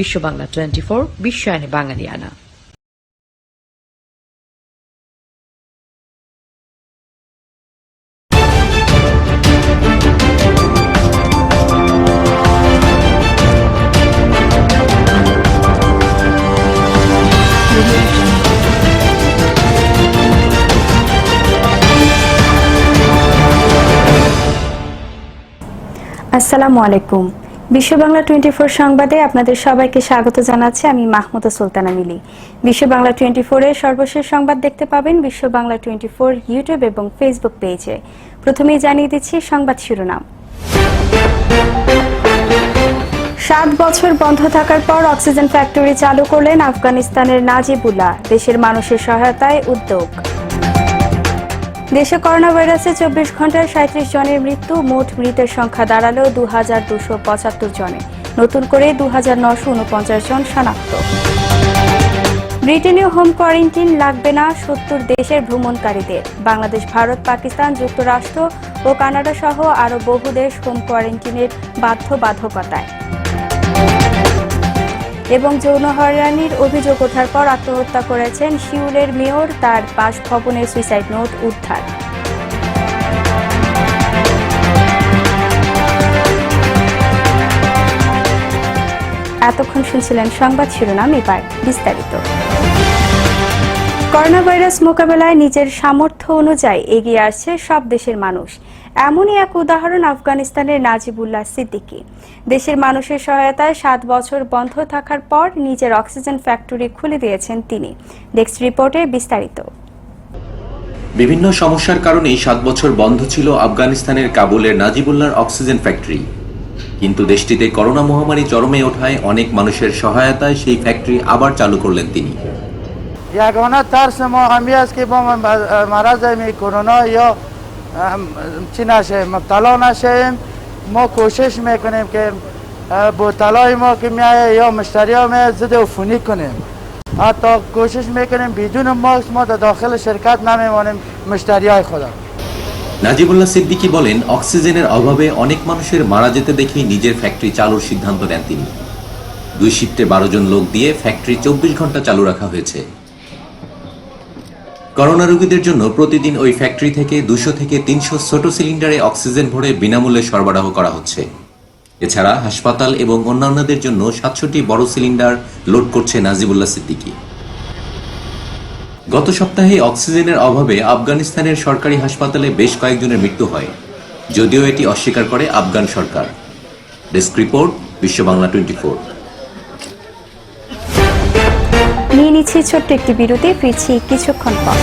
বিশ্ব বাংলা 24 বিশ্বায়নে বাঙালিয়ানা। আসসালামু আলাইকুম। বিশ্ব বাংলা 24 সংবাদে আপনাদের সবাইকে স্বাগত জানাচ্ছি আমি মাহমুদা সুলতানা মিলি। বিশ্ব বাংলা 24 এর সর্বশেষ সংবাদ দেখতে পাবেন বিশ্ব বাংলা 24 ইউটিউব এবং ফেসবুক পেজে। প্রথমেই জানিয়ে দিচ্ছি সংবাদ শিরোনাম। 7 বছর বন্ধ থাকার পর অক্সিজেন ফ্যাক্টরি চালু করলেন আফগানিস্তানের নাজিবুল্লাহ। দেশের মানুষের সহায়তায় উদ্যোগ। দেশে করোনা ভাইরাসে 24 ঘন্টায় 37 জনের মৃত্যু, মোট মৃতের সংখ্যা দাঁড়ালো 2275 জনে। নতুন করে 2949 জন শনাক্ত। ব্রিটেনে হোম কোয়ারেন্টাইন লাগবে না 70 দেশের ভ্রমণকারীদের। বাংলাদেশ, ভারত, পাকিস্তান, যুক্তরাষ্ট্র ও কানাডা সহ আরও বহু দেশ হোম কোয়ারেন্টাইনের বাধ্যবাধকতায়। এবং যৌন হয়রানির অভিযোগ ওঠার পর আত্মহত্যা করেছেন সিউলের মেয়র, তার বাসভবনের সুইসাইড নোট উদ্ধার। এতক্ষণ শুনছিলেন সংবাদ শিরোনাম, এবার বিস্তারিত। করোনা ভাইরাস মোকাবেলায় নিজের সামর্থ্য অনুযায়ী এগিয়ে আসছে সব দেশের মানুষ। এমনই এক উদাহরণ আফগানিস্তানের নাজিবুল্লাহ সিদ্দিকী। দেশের মানুষের সহায়তায় 7 বছর বন্ধ থাকার পর নিজের অক্সিজেন ফ্যাক্টরি খুলে দিয়েছেন তিনি। ডেস্ক রিপোর্টে বিস্তারিত। বিভিন্ন সমস্যার কারণেই 7 বছর বন্ধ ছিল আফগানিস্তানের কাবুলের নাজিবুল্লাহর অক্সিজেন ফ্যাক্টরি। কিন্তু দেশটিতে করোনা মহামারী চরমে ওঠায় অনেক মানুষের সহায়তায় সেই ফ্যাক্টরি আবার চালু করলেন তিনি। یگانه ترس ما همی است که با مرض کرونا یا چی نشیم، مبتلا نشیم. ما کوشش میکنیم که بوتلای ما که میایه یا مشتری ها میایه ضد عفونی کنیم. حتی کوشش میکنیم بدون ماسک ما در داخل شرکت نمیمانیم مشتری های خدا. নাজিবুল্লাহ সিদ্দিকী বলেন, অক্সিজেনের অভাবে অনেক মানুষের মারা যেতে দেখেই নিজের ফ্যাক্টরি চালুর সিদ্ধান্ত নেন তিনি। 2 শিফটে 12 জন লোক দিয়ে ফ্যাক্টরি 24 ঘন্টা চালু রাখা হয়েছে। করোনা রোগীদের জন্য প্রতিদিন ওই ফ্যাক্টরি থেকে 200 থেকে 300 ছোট সিলিন্ডারে অক্সিজেন ভরে বিনামূল্যে সরবরাহ করা হচ্ছে। এছাড়া হাসপাতাল এবং অন্যান্যদের জন্য 700টি বড় সিলিন্ডার লোড করছে নাজিবুল্লাহ সিদ্দিকী। গত সপ্তাহে অক্সিজেনের অভাবে আফগানিস্তানের সরকারি হাসপাতালে বেশ কয়েকজনের মৃত্যু হয়, যদিও এটি অস্বীকার করে আফগান সরকার। ডেস্ক রিপোর্ট, বিশ্ব বাংলা 24। নিয়ে নিচ্ছি ছোট্ট একটি বিরতি, ফিরছি কিছুক্ষণ পর।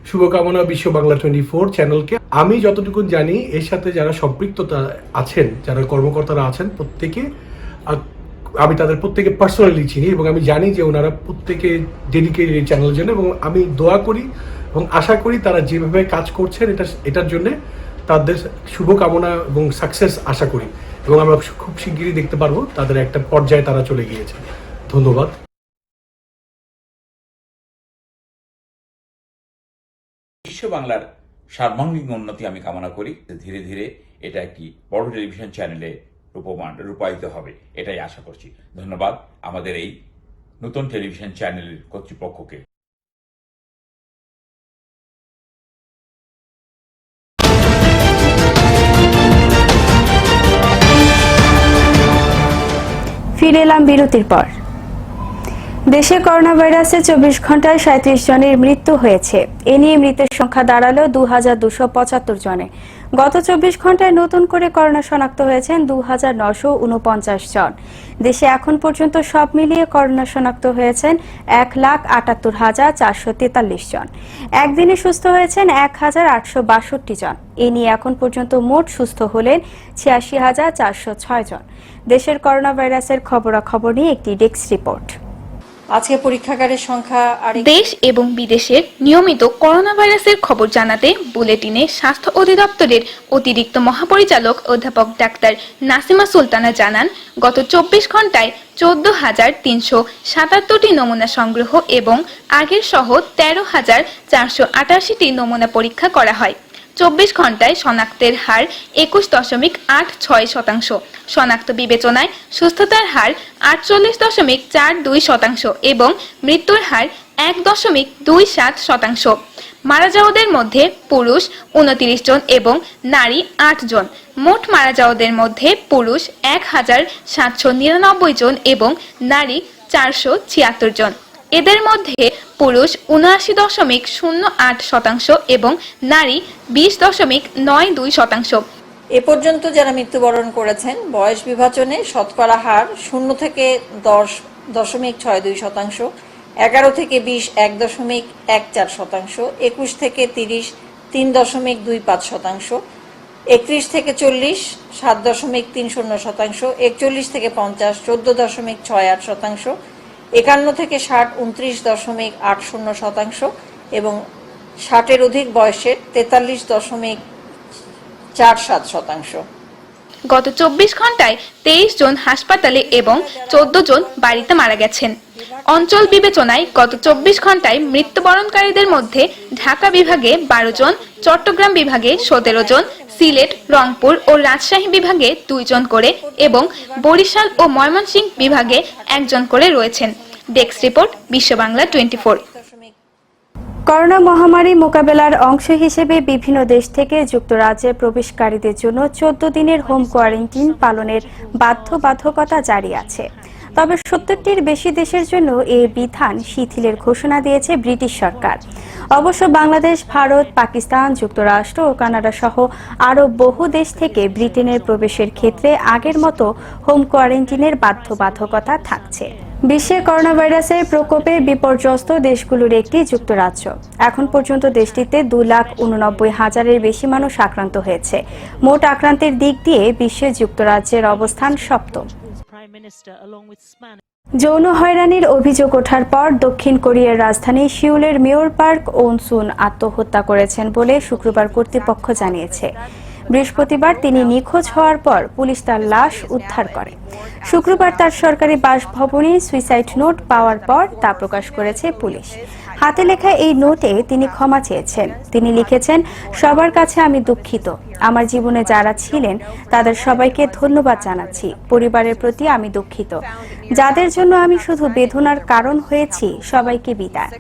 শুভকামনা বিশ্ব বাংলা 24 চ্যানেলকে। আমি যতটুকু জানি এর সাথে যারা সম্পৃক্ততা আছেন, যারা কর্মকর্তারা আছেন, প্রত্যেকে আমি তাদের প্রত্যেকে পার্সোনালি চিনি এবং আমি জানি যে ওনারা প্রত্যেকে ডেডিকেটেড এই চ্যানেলের জন্য, এবং আমি দোয়া করি এবং আশা করি তারা যেভাবে কাজ করছেন এটার জন্য তাদের শুভকামনা এবং সাকসেস আশা করি, এবং আমরা খুব শিগগিরই দেখতে পারবো তাদের একটা পর্যায়ে তারা চলে গিয়েছে। ধন্যবাদ। বিশ্ব বাংলার সার্বাঙ্গীন উন্নতি আমি কামনা করি। ধীরে ধীরে এটা একটি বড় টেলিভিশন চ্যানেলে রূপায়িত হবে, এটাই আশা করছি। ধন্যবাদ আমাদের এই নতুন টেলিভিশন চ্যানেলের কর্তৃপক্ষকে। ফিরে এলাম বিরতির পর। দেশে করোনা ভাইরাসে 24 ঘন্টায় 37 জনের মৃত্যু হয়েছে। এ নিয়ে মৃতের সংখ্যা দাঁড়ালো 2275 জনে। গত 24 ঘন্টায় নতুন করে করোনা শনাক্ত হয়েছেন 2949 জন। দেশে এখন পর্যন্ত সব মিলিয়ে করোনা শনাক্ত হয়েছেন 1,78,443 জন। একদিনে সুস্থ হয়েছেন 1,862 জন। এ নিয়ে এখন পর্যন্ত মোট সুস্থ হলেন 86,406 জন। দেশের করোনা ভাইরাসের খবরাখবর নিয়ে একটি ডেস্ক রিপোর্ট। আজকে পরীক্ষাগারের সংখ্যা দেশ এবং বিদেশের নিয়মিত করোনা ভাইরাসের খবর জানাতে বুলেটিনে স্বাস্থ্য অধিদপ্তরের অতিরিক্ত মহাপরিচালক অধ্যাপক ডাক্তার নাসিমা সুলতানা জানান, গত 24 ঘন্টায় 14,377টি নমুনা সংগ্রহ এবং আগের সহ 13,488টি নমুনা পরীক্ষা করা হয়। 24 ঘন্টায় শনাক্তের হার 21.86%, শনাক্ত বিবেচনায় সুস্থতার হার 48.42% এবং মৃত্যুর হার 1.27%। মারা যাওয়াদের মধ্যে পুরুষ 29 জন এবং নারী 8 জন। মোট মারা যাওয়াদের মধ্যে পুরুষ 1,799 জন এবং নারী 476 জন। এদের মধ্যে পুরুষ 79.08% এবং নারী 20.92%। এ পর্যন্ত যারা মৃত্যুবরণ করেছেন বয়স বিভাজনে শতকরা হার 0 থেকে 10.62%, 11 থেকে 20 1.14%, 21 থেকে 30 3.25%, 31 থেকে 40 7.30%, 41 থেকে 50 14.68%, 51 থেকে 60 29.80% এবং 60-এর অধিক বয়সের 43.47%। গত 24 ঘন্টায় 23 জন হাসপাতালে এবং 14 জন বাড়িতে মারা গেছেন। অঞ্চল বিবেচনায় গত 24 ঘন্টায় মৃত্যুবরণকারীদের মধ্যে ঢাকা বিভাগে 12 জন, চট্টগ্রাম বিভাগে 17 জন, সিলেট, রংপুর ও রাজশাহী বিভাগে 2 জন করে এবং বরিশাল ও ময়মনসিংহ বিভাগে 1 জন করে রয়েছেন। ডেস্ক রিপোর্ট, বিশ্ব বাংলা 24। করোনা মহামারী মোকাবেলার অংশ হিসেবে বিভিন্ন দেশ থেকে যুক্তরাজ্যে প্রবেশকারীদের জন্য 14 দিনের হোম কোয়ারেন্টাইন পালনের বাধ্যবাধকতা জারি আছে। তবে 70টির বেশি দেশের জন্য এই বিধান শিথিলের ঘোষণা দিয়েছে ব্রিটিশ সরকার। অবশ্য বাংলাদেশ, ভারত, পাকিস্তান, যুক্তরাষ্ট্র ও কানাডা সহ আরও বহু দেশ থেকে ব্রিটেনের প্রবেশের ক্ষেত্রে আগের মতো হোম কোয়ারেন্টাইনের বাধ্যবাধকতা থাকছে। বিশ্বে করোনা ভাইরাসের প্রকোপে বিপর্যস্ত দেশগুলোর একটি যুক্তরাজ্য। এখন পর্যন্ত দেশটিতে 2,89,000-এর বেশি মানুষ আক্রান্ত হয়েছে। মোট আক্রান্তের দিক দিয়ে বিশ্বে যুক্তরাজ্যের অবস্থান সপ্তম। যৌন হয়রানির অভিযোগ ওঠার পর দক্ষিণ কোরিয়ার রাজধানী সিউলের মেয়র পার্ক ওনসুন আত্মহত্যা করেছেন বলে শুক্রবার কর্তৃপক্ষ জানিয়েছে। বৃহস্পতিবার তিনি নিখোঁজ হওয়ার পর পুলিশ তার লাশ উদ্ধার করে। শুক্রবার তার সরকারি বাসভবনে সুইসাইড নোট পাওয়ার পর তা প্রকাশ করেছে পুলিশ। হাতে লেখা এই নোটে তিনি ক্ষমা চেয়েছেন। তিনি লিখেছেন, সবার কাছে আমি দুঃখিত। আমার জীবনে যারা ছিলেন তাদের সবাইকে ধন্যবাদ জানাচ্ছি। পরিবারের প্রতি আমি দুঃখিত। যাদের জন্য আমি শুধু বেদনার কারণ হয়েছি, সবাইকে বিদায়।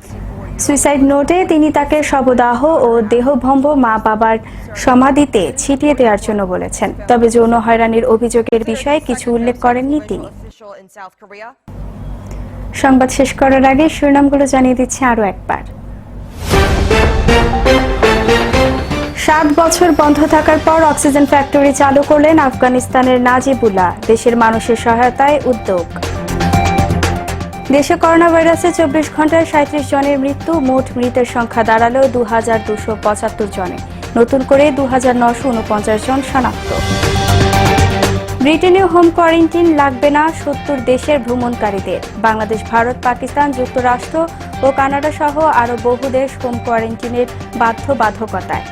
সুইসাইড নোটে তিনি তাকে শবদাহ ও দেহভম্ব মা বাবার সমাধিতে ছিটিয়ে দেওয়ার জন্য বলেছেন। তবে যৌন হয়রানির অভিযোগের বিষয়ে কিছু উল্লেখ করেননি তিনি। সংবাদ শেষ করার আগে শিরোনামগুলো জানিয়ে দিচ্ছে আরও একবার। 7 বছর বন্ধ থাকার পর অক্সিজেন ফ্যাক্টরি চালু করলেন আফগানিস্তানের নাজিবুল্লাহ। দেশের মানুষের সহায়তায় উদ্যোগ। দেশে করোনা ভাইরাসে 24 ঘন্টায় 37 জনের মৃত্যু। মোট মৃতের সংখ্যা দাঁড়ালো 2,275 জনে। নতুন করে 2,949 জন শনাক্ত। ব্রিটেনে হোম কোয়ারেন্টাইন লাগবে না ৭০ দেশের ভ্রমণকারীদের। বাংলাদেশ, ভারত, পাকিস্তান, যুক্তরাষ্ট্র ও কানাডা সহ আরও বহু দেশ হোম কোয়ারেন্টাইনের বাধ্যবাধকতায়।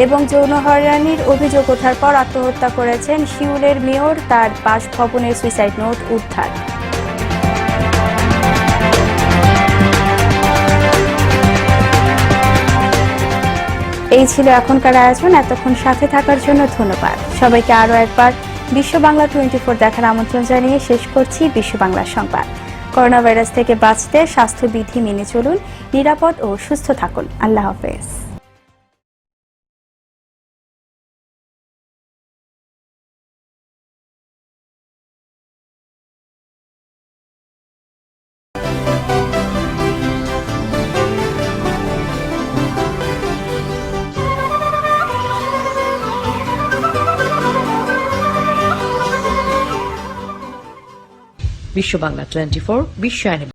এবং যৌন হয়রানির অভিযোগ ওঠার পর আত্মহত্যা করেছেন সিউলের মেয়র, তার বাসভবনের সুইসাইড নোট উদ্ধার। এই ছিল এখনকার আয়োজন। এতক্ষণ সাথে থাকার জন্য ধন্যবাদ সবাইকে। আরও একবার বিশ্ব বাংলা 24 দেখার আমন্ত্রণ জানিয়ে শেষ করছি বিশ্ব বাংলা সংবাদ। করোনা ভাইরাস থেকে বাঁচতে স্বাস্থ্যবিধি মেনে চলুন, নিরাপদ ও সুস্থ থাকুন। আল্লাহ হাফেজ। বিশ্ব বাংলা 24 বিশ্বায়নে